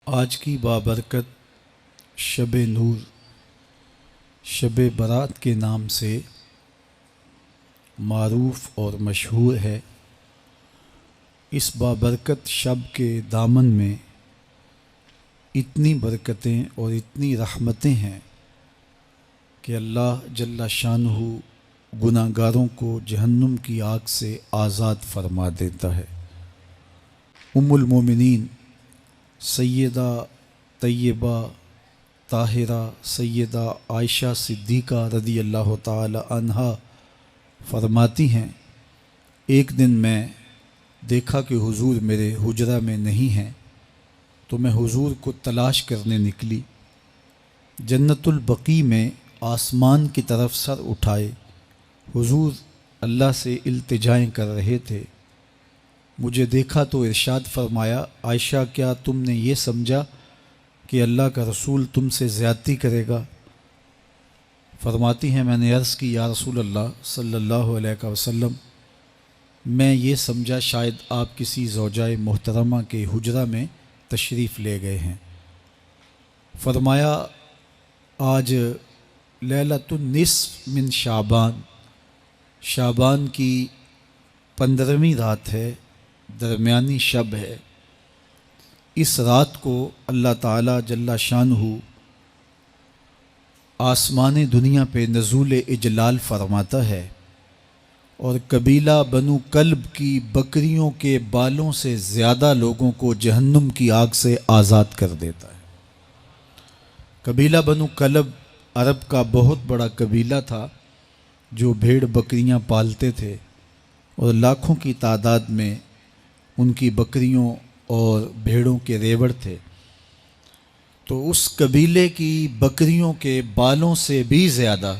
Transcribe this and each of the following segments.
آج کی بابرکت شب نور، شب برات کے نام سے معروف اور مشہور ہے۔ اس بابرکت شب کے دامن میں اتنی برکتیں اور اتنی رحمتیں ہیں کہ اللہ جل شانہ گناہ گاروں کو جہنم کی آگ سے آزاد فرما دیتا ہے۔ ام المومنین سیدہ طیبہ طاہرہ سیدہ عائشہ صدیقہ رضی اللہ تعالی عنہا فرماتی ہیں، ایک دن میں دیکھا کہ حضور میرے حجرہ میں نہیں ہیں، تو میں حضور کو تلاش کرنے نکلی۔ جنت البقیع میں آسمان کی طرف سر اٹھائے حضور اللہ سے التجائیں کر رہے تھے۔ مجھے دیکھا تو ارشاد فرمایا، عائشہ کیا تم نے یہ سمجھا کہ اللہ کا رسول تم سے زیادتی کرے گا؟ فرماتی ہیں میں نے عرض کی، یا رسول اللہ صلی اللہ علیہ وسلم، میں یہ سمجھا شاید آپ کسی زوجائے محترمہ کے حجرہ میں تشریف لے گئے ہیں۔ فرمایا آج لیلۃ النصف من شعبان، شعبان کی 15ویں رات ہے، درمیانی شب ہے۔ اس رات کو اللہ تعالی جل شانہ آسمان دنیا پہ نزول اجلال فرماتا ہے اور قبیلہ بنو کلب کی بکریوں کے بالوں سے زیادہ لوگوں کو جہنم کی آگ سے آزاد کر دیتا ہے۔ قبیلہ بنو کلب عرب کا بہت بڑا قبیلہ تھا جو بھیڑ بکریاں پالتے تھے اور لاکھوں کی تعداد میں ان کی بکریوں اور بھیڑوں کے ریوڑ تھے۔ تو اس قبیلے کی بکریوں کے بالوں سے بھی زیادہ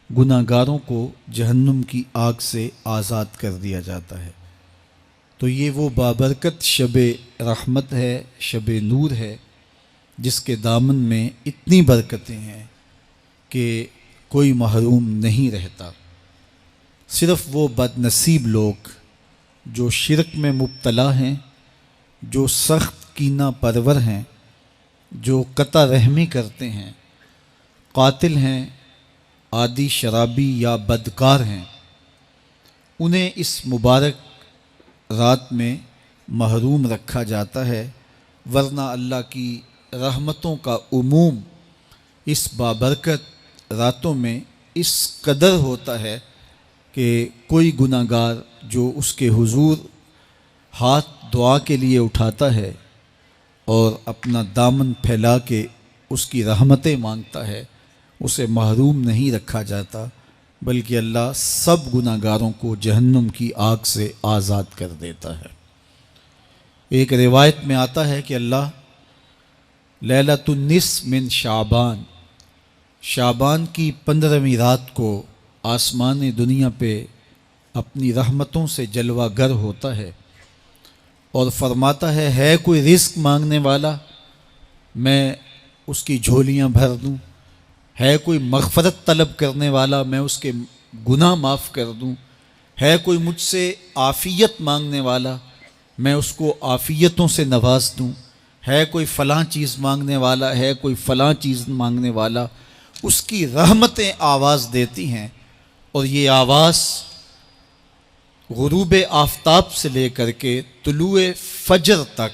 گناہ گاروں کو جہنم کی آگ سے آزاد کر دیا جاتا ہے۔ تو یہ وہ بابرکت شب رحمت ہے، شب نور ہے، جس کے دامن میں اتنی برکتیں ہیں کہ کوئی محروم نہیں رہتا۔ صرف وہ بد نصیب لوگ جو شرک میں مبتلا ہیں، جو سخت کینہ پرور ہیں، جو قطع رحمی کرتے ہیں، قاتل ہیں، عادی شرابی یا بدکار ہیں، انہیں اس مبارک رات میں محروم رکھا جاتا ہے، ورنہ اللہ کی رحمتوں کا عموم اس بابرکت راتوں میں اس قدر ہوتا ہے کہ کوئی گناہ گار جو اس کے حضور ہاتھ دعا کے لیے اٹھاتا ہے اور اپنا دامن پھیلا کے اس کی رحمتیں مانگتا ہے، اسے محروم نہیں رکھا جاتا، بلکہ اللہ سب گناہ گاروں کو جہنم کی آگ سے آزاد کر دیتا ہے۔ ایک روایت میں آتا ہے کہ اللہ لیلۃ النصف من شعبان، شعبان کی 15ویں رات کو آسمان دنیا پہ اپنی رحمتوں سے جلوہ گر ہوتا ہے اور فرماتا ہے کوئی رزق مانگنے والا، میں اس کی جھولیاں بھر دوں، ہے کوئی مغفرت طلب کرنے والا، میں اس کے گناہ معاف کر دوں، ہے کوئی مجھ سے عافیت مانگنے والا، میں اس کو عافیتوں سے نواز دوں، ہے کوئی فلاں چیز مانگنے والا، ہے کوئی فلاں چیز مانگنے والا، اس کی رحمتیں آواز دیتی ہیں، اور یہ آواز غروب آفتاب سے لے کر کے طلوع فجر تک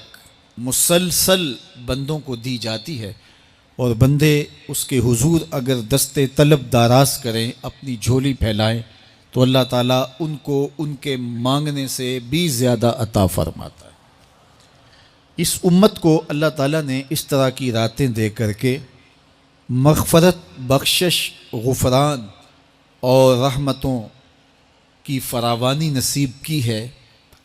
مسلسل بندوں کو دی جاتی ہے، اور بندے اس کے حضور اگر دست طلب دراز کریں، اپنی جھولی پھیلائیں، تو اللہ تعالیٰ ان کو ان کے مانگنے سے بھی زیادہ عطا فرماتا ہے۔ اس امت کو اللہ تعالیٰ نے اس طرح کی راتیں دے کر کے مغفرت، بخشش، غفران اور رحمتوں کی فراوانی نصیب کی ہے۔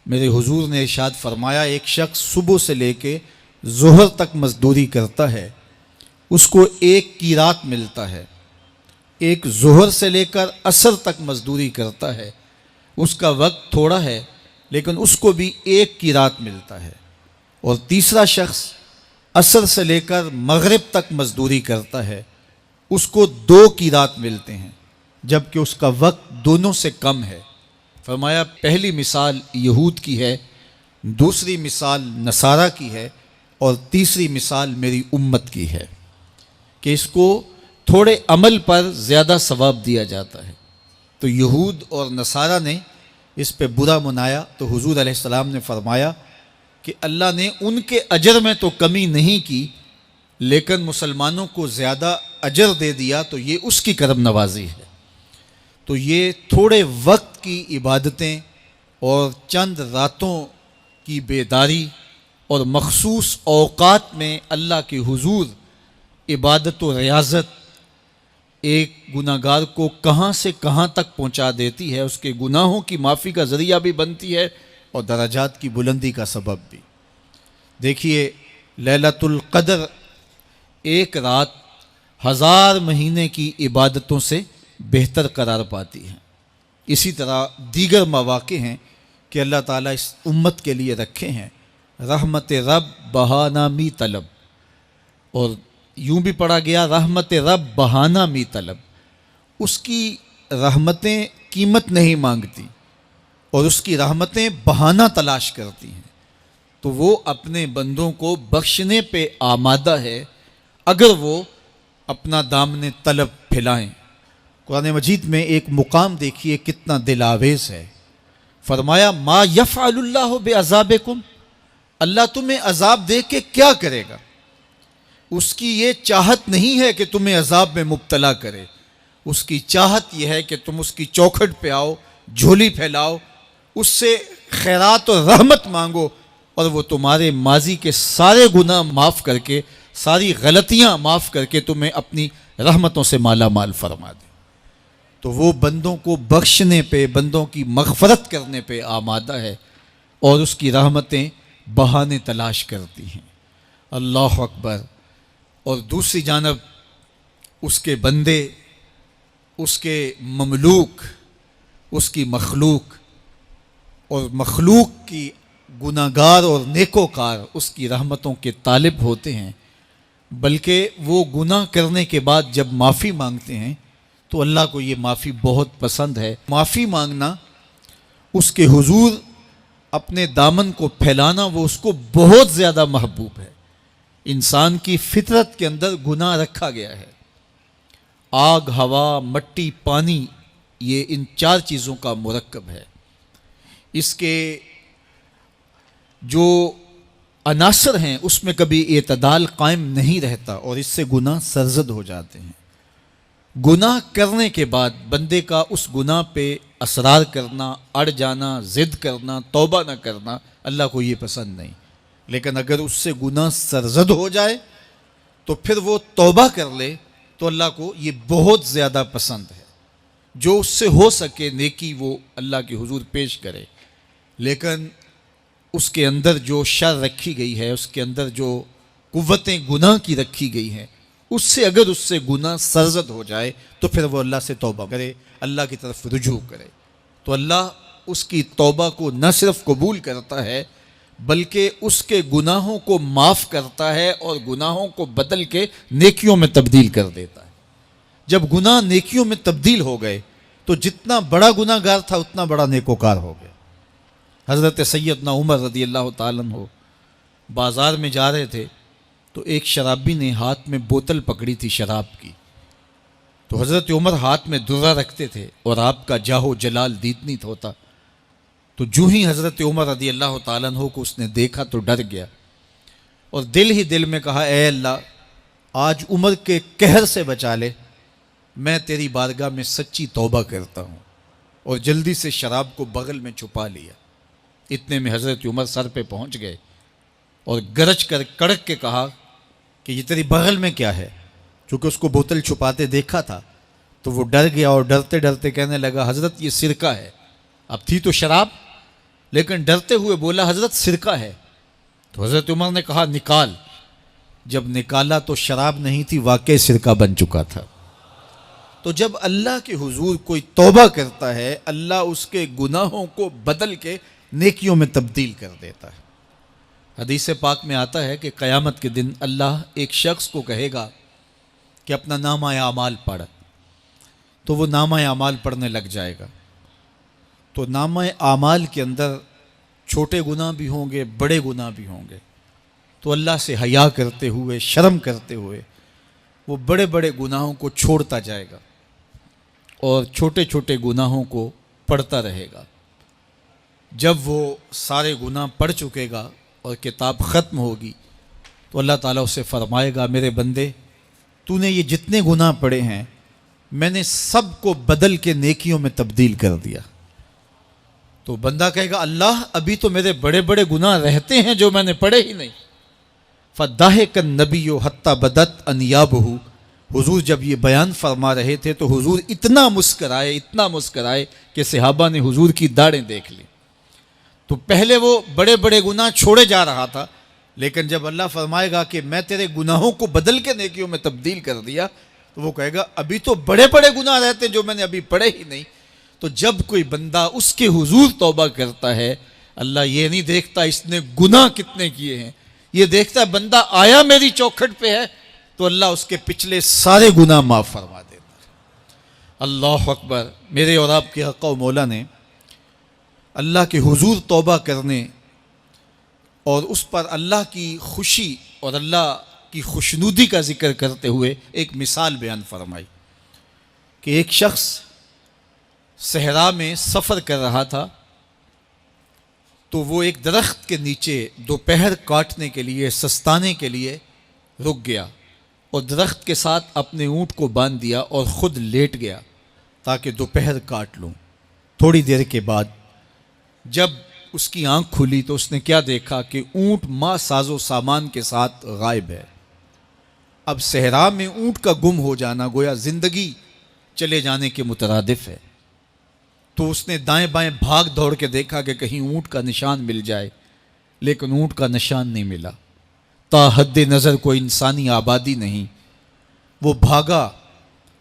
میرے حضور نے ارشاد فرمایا، ایک شخص صبح سے لے کے ظہر تک مزدوری کرتا ہے، اس کو ایک قیرات ملتا ہے۔ ایک ظہر سے لے کر عصر تک مزدوری کرتا ہے، اس کا وقت تھوڑا ہے لیکن اس کو بھی ایک قیرات ملتا ہے۔ اور تیسرا شخص عصر سے لے کر مغرب تک مزدوری کرتا ہے، اس کو 2 قیرات ملتے ہیں، جبکہ اس کا وقت دونوں سے کم ہے۔ فرمایا پہلی مثال یہود کی ہے، دوسری مثال نصارہ کی ہے، اور تیسری مثال میری امت کی ہے کہ اس کو تھوڑے عمل پر زیادہ ثواب دیا جاتا ہے۔ تو یہود اور نصارہ نے اس پہ برا منایا تو حضور علیہ السلام نے فرمایا کہ اللہ نے ان کے اجر میں تو کمی نہیں کی، لیکن مسلمانوں کو زیادہ اجر دے دیا، تو یہ اس کی کرم نوازی ہے۔ تو یہ تھوڑے وقت کی عبادتیں اور چند راتوں کی بیداری اور مخصوص اوقات میں اللہ کے حضور عبادت و ریاضت ایک گناہ گار کو کہاں سے کہاں تک پہنچا دیتی ہے، اس کے گناہوں کی معافی کا ذریعہ بھی بنتی ہے اور درجات کی بلندی کا سبب بھی۔ دیکھیے لیلۃ القدر ایک رات 1000 مہینے کی عبادتوں سے بہتر قرار پاتی ہے۔ اسی طرح دیگر مواقع ہیں کہ اللہ تعالیٰ اس امت کے لیے رکھے ہیں، رحمت رب بہانہ می طلب، اور یوں بھی پڑھا گیا رحمت رب بہانہ می طلب۔ اس کی رحمتیں قیمت نہیں مانگتی اور اس کی رحمتیں بہانہ تلاش کرتی ہیں، تو وہ اپنے بندوں کو بخشنے پہ آمادہ ہے اگر وہ اپنا دامن طلب پھیلائیں۔ قرآن مجید میں ایک مقام دیکھیے کتنا دل آویز ہے، فرمایا ما یفعل اللہ بعذابکم، اللہ تمہیں عذاب دے کے کیا کرے گا؟ اس کی یہ چاہت نہیں ہے کہ تمہیں عذاب میں مبتلا کرے، اس کی چاہت یہ ہے کہ تم اس کی چوکھٹ پہ آؤ، جھولی پھیلاؤ، اس سے خیرات و رحمت مانگو، اور وہ تمہارے ماضی کے سارے گناہ معاف کر کے، ساری غلطیاں معاف کر کے تمہیں اپنی رحمتوں سے مالا مال فرما دے۔ تو وہ بندوں کو بخشنے پہ، بندوں کی مغفرت کرنے پہ آمادہ ہے اور اس کی رحمتیں بہانے تلاش کرتی ہیں۔ اللہ اکبر۔ اور دوسری جانب اس کے بندے، اس کے مملوک، اس کی مخلوق، اور مخلوق کی گناہ گار اور نیکوکار اس کی رحمتوں کے طالب ہوتے ہیں، بلکہ وہ گناہ کرنے کے بعد جب معافی مانگتے ہیں تو اللہ کو یہ معافی بہت پسند ہے۔ معافی مانگنا، اس کے حضور اپنے دامن کو پھیلانا، وہ اس کو بہت زیادہ محبوب ہے۔ انسان کی فطرت کے اندر گناہ رکھا گیا ہے۔ آگ، ہوا، مٹی، پانی، یہ ان 4 چیزوں کا مرکب ہے۔ اس کے جو عناصر ہیں اس میں کبھی اعتدال قائم نہیں رہتا اور اس سے گناہ سرزد ہو جاتے ہیں۔ گناہ کرنے کے بعد بندے کا اس گناہ پہ اصرار کرنا، اڑ جانا، ضد کرنا، توبہ نہ کرنا، اللہ کو یہ پسند نہیں۔ لیکن اگر اس سے گناہ سرزد ہو جائے تو پھر وہ توبہ کر لے تو اللہ کو یہ بہت زیادہ پسند ہے۔ جو اس سے ہو سکے نیکی وہ اللہ کے حضور پیش کرے، لیکن اس کے اندر جو شر رکھی گئی ہے، اس کے اندر جو قوتیں گناہ کی رکھی گئی ہیں، اس سے اگر اس سے گناہ سرزد ہو جائے تو پھر وہ اللہ سے توبہ کرے، اللہ کی طرف رجوع کرے، تو اللہ اس کی توبہ کو نہ صرف قبول کرتا ہے بلکہ اس کے گناہوں کو معاف کرتا ہے اور گناہوں کو بدل کے نیکیوں میں تبدیل کر دیتا ہے۔ جب گناہ نیکیوں میں تبدیل ہو گئے تو جتنا بڑا گناہ گار تھا اتنا بڑا نیکوکار ہو گیا۔ حضرت سیدنا عمر رضی اللہ تعالیٰ عنہ بازار میں جا رہے تھے تو ایک شرابی نے ہاتھ میں بوتل پکڑی تھی شراب کی، تو حضرت عمر ہاتھ میں درہ رکھتے تھے اور آپ کا جاہ و جلال دیتنیت ہوتا، تو جو ہی حضرت عمر رضی اللہ تعالیٰ عنہ کو اس نے دیکھا تو ڈر گیا اور دل ہی دل میں کہا اے اللہ آج عمر کے قہر سے بچا لے، میں تیری بارگاہ میں سچی توبہ کرتا ہوں، اور جلدی سے شراب کو بغل میں چھپا لیا۔ اتنے میں حضرت عمر سر پہ پہنچ گئے اور گرج کر کڑک کے کہا کہ یہ تیری بغل میں کیا ہے؟ چونکہ اس کو بوتل چھپاتے دیکھا تھا تو وہ ڈر گیا اور ڈرتے ڈرتے کہنے لگا حضرت یہ سرکہ ہے۔ اب تھی تو شراب، لیکن ڈرتے ہوئے بولا حضرت سرکہ ہے۔ تو حضرت عمر نے کہا نکال۔ جب نکالا تو شراب نہیں تھی، واقعی سرکہ بن چکا تھا۔ تو جب اللہ کے حضور کوئی توبہ کرتا ہے، اللہ اس کے گناہوں کو بدل کے نیکیوں میں تبدیل کر دیتا ہے۔ حدیث پاک میں آتا ہے کہ قیامت کے دن اللہ ایک شخص کو کہے گا کہ اپنا نامہ اعمال پڑھ، تو وہ نامہ اعمال پڑھنے لگ جائے گا۔ تو نامہ اعمال کے اندر چھوٹے گناہ بھی ہوں گے، بڑے گناہ بھی ہوں گے، تو اللہ سے حیا کرتے ہوئے، شرم کرتے ہوئے وہ بڑے بڑے گناہوں کو چھوڑتا جائے گا اور چھوٹے چھوٹے گناہوں کو پڑھتا رہے گا۔ جب وہ سارے گناہ پڑھ چکے گا اور کتاب ختم ہوگی تو اللہ تعالیٰ اسے فرمائے گا، میرے بندے تو نے یہ جتنے گناہ پڑھے ہیں میں نے سب کو بدل کے نیکیوں میں تبدیل کر دیا۔ تو بندہ کہے گا، اللہ ابھی تو میرے بڑے بڑے گناہ رہتے ہیں جو میں نے پڑھے ہی نہیں۔ فَضَحِكَ النَّبِيُّ حَتَّى بَدَتْ أَنْيَابُهُ، حضور جب یہ بیان فرما رہے تھے تو حضور اتنا مسکرائے کہ صحابہ نے حضور کی داڑھیں دیکھ لی۔ تو پہلے وہ بڑے بڑے گناہ چھوڑے جا رہا تھا، لیکن جب اللہ فرمائے گا کہ میں تیرے گناہوں کو بدل کے نیکیوں میں تبدیل کر دیا، تو وہ کہے گا ابھی تو بڑے بڑے گناہ رہتے ہیں جو میں نے ابھی پڑھے ہی نہیں۔ تو جب کوئی بندہ اس کے حضور توبہ کرتا ہے، اللہ یہ نہیں دیکھتا اس نے گناہ کتنے کیے ہیں، یہ دیکھتا ہے بندہ آیا میری چوکھٹ پہ ہے تو اللہ اس کے پچھلے سارے گناہ معاف فرما دیتا ہے۔ اللہ اکبر۔ میرے اور آپ کے آقا و مولا نے اللہ کے حضور توبہ کرنے اور اس پر اللہ کی خوشی اور اللہ کی خوشنودی کا ذکر کرتے ہوئے ایک مثال بیان فرمائی کہ ایک شخص صحرا میں سفر کر رہا تھا تو وہ ایک درخت کے نیچے دوپہر کاٹنے کے لیے، سستانے کے لیے رک گیا اور درخت کے ساتھ اپنے اونٹ کو باندھ دیا اور خود لیٹ گیا تاکہ دوپہر کاٹ لوں۔ تھوڑی دیر کے بعد جب اس کی آنکھ کھلی تو اس نے کیا دیکھا کہ اونٹ ماں ساز و سامان کے ساتھ غائب ہے۔ اب صحرا میں اونٹ کا گم ہو جانا گویا زندگی چلے جانے کے مترادف ہے۔ تو اس نے دائیں بائیں بھاگ دوڑ کے دیکھا کہ کہیں اونٹ کا نشان مل جائے، لیکن اونٹ کا نشان نہیں ملا۔ تا حد نظر کوئی انسانی آبادی نہیں۔ وہ بھاگا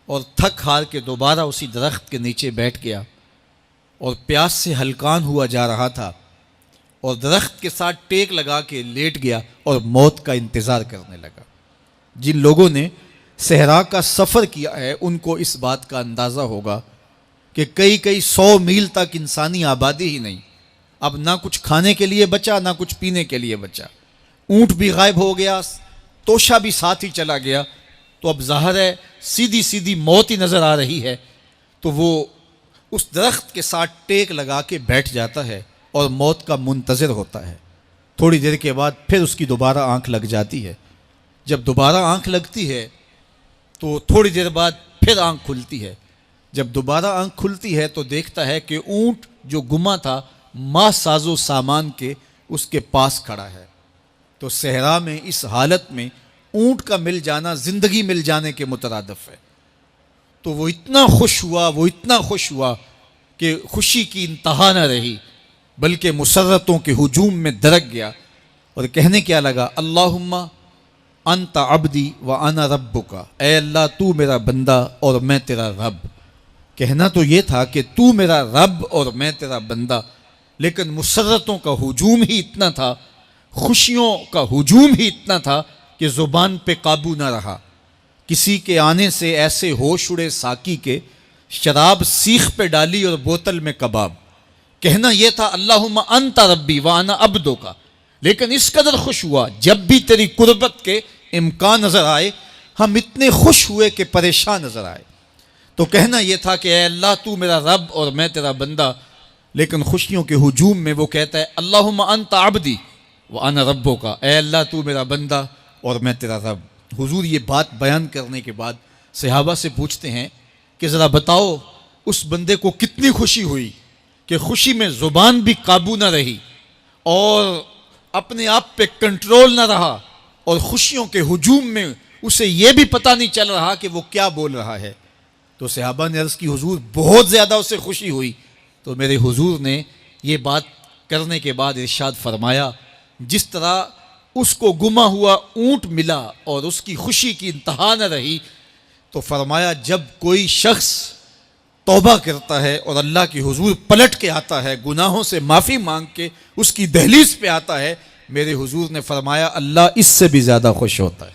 اور تھک ہار کے دوبارہ اسی درخت کے نیچے بیٹھ گیا اور پیاس سے ہلکان ہوا جا رہا تھا اور درخت کے ساتھ ٹیک لگا کے لیٹ گیا اور موت کا انتظار کرنے لگا۔ جن لوگوں نے صحرا کا سفر کیا ہے ان کو اس بات کا اندازہ ہوگا کہ کئی 100 میل تک انسانی آبادی ہی نہیں، اب نہ کچھ کھانے کے لیے بچا نہ کچھ پینے کے لیے بچا، اونٹ بھی غائب ہو گیا، توشہ بھی ساتھ ہی چلا گیا، تو اب ظاہر ہے سیدھی موت ہی نظر آ رہی ہے۔ تو وہ اس درخت کے ساتھ ٹیک لگا کے بیٹھ جاتا ہے اور موت کا منتظر ہوتا ہے۔ تھوڑی دیر کے بعد پھر اس کی دوبارہ آنکھ لگ جاتی ہے۔ جب دوبارہ آنکھ لگتی ہے تو تھوڑی دیر بعد پھر آنکھ کھلتی ہے۔ جب دوبارہ آنکھ کھلتی ہے تو دیکھتا ہے کہ اونٹ جو گما تھا ماں ساز و سامان کے اس کے پاس کھڑا ہے۔ تو صحرا میں اس حالت میں اونٹ کا مل جانا زندگی مل جانے کے مترادف ہے۔ تو وہ اتنا خوش ہوا کہ خوشی کی انتہا نہ رہی، بلکہ مسرتوں کے ہجوم میں درک گیا اور کہنے کیا لگا، اللہم انت عبدی وانا ربک، اے اللہ تو میرا بندہ اور میں تیرا رب۔ کہنا تو یہ تھا کہ تو میرا رب اور میں تیرا بندہ، لیکن مسرتوں کا ہجوم ہی اتنا تھا، خوشیوں کا ہجوم ہی اتنا تھا کہ زبان پہ قابو نہ رہا۔ کسی کے آنے سے ایسے ہوش اڑے ساقی کے، شراب سیخ پہ ڈالی اور بوتل میں کباب۔ کہنا یہ تھا اللہم انت ربی وانا عبدک، لیکن اس قدر خوش ہوا جب بھی تیری قربت کے امکان نظر آئے ہم اتنے خوش ہوئے کہ پریشان نظر آئے۔ تو کہنا یہ تھا کہ اے اللہ تو میرا رب اور میں تیرا بندہ، لیکن خوشیوں کے ہجوم میں وہ کہتا ہے اللہم انت عبدی وانا ربک، اے اللہ تو میرا بندہ اور میں تیرا رب۔ حضور یہ بات بیان کرنے کے بعد صحابہ سے پوچھتے ہیں کہ ذرا بتاؤ اس بندے کو کتنی خوشی ہوئی کہ خوشی میں زبان بھی قابو نہ رہی اور اپنے آپ پہ کنٹرول نہ رہا، اور خوشیوں کے ہجوم میں اسے یہ بھی پتہ نہیں چل رہا کہ وہ کیا بول رہا ہے۔ تو صحابہ نے عرض کی حضور بہت زیادہ اسے خوشی ہوئی۔ تو میرے حضور نے یہ بات کرنے کے بعد ارشاد فرمایا، جس طرح اس کو گما ہوا اونٹ ملا اور اس کی خوشی کی انتہا نہ رہی، تو فرمایا جب کوئی شخص توبہ کرتا ہے اور اللہ کی حضور پلٹ کے آتا ہے، گناہوں سے معافی مانگ کے اس کی دہلیز پہ آتا ہے، میرے حضور نے فرمایا اللہ اس سے بھی زیادہ خوش ہوتا ہے۔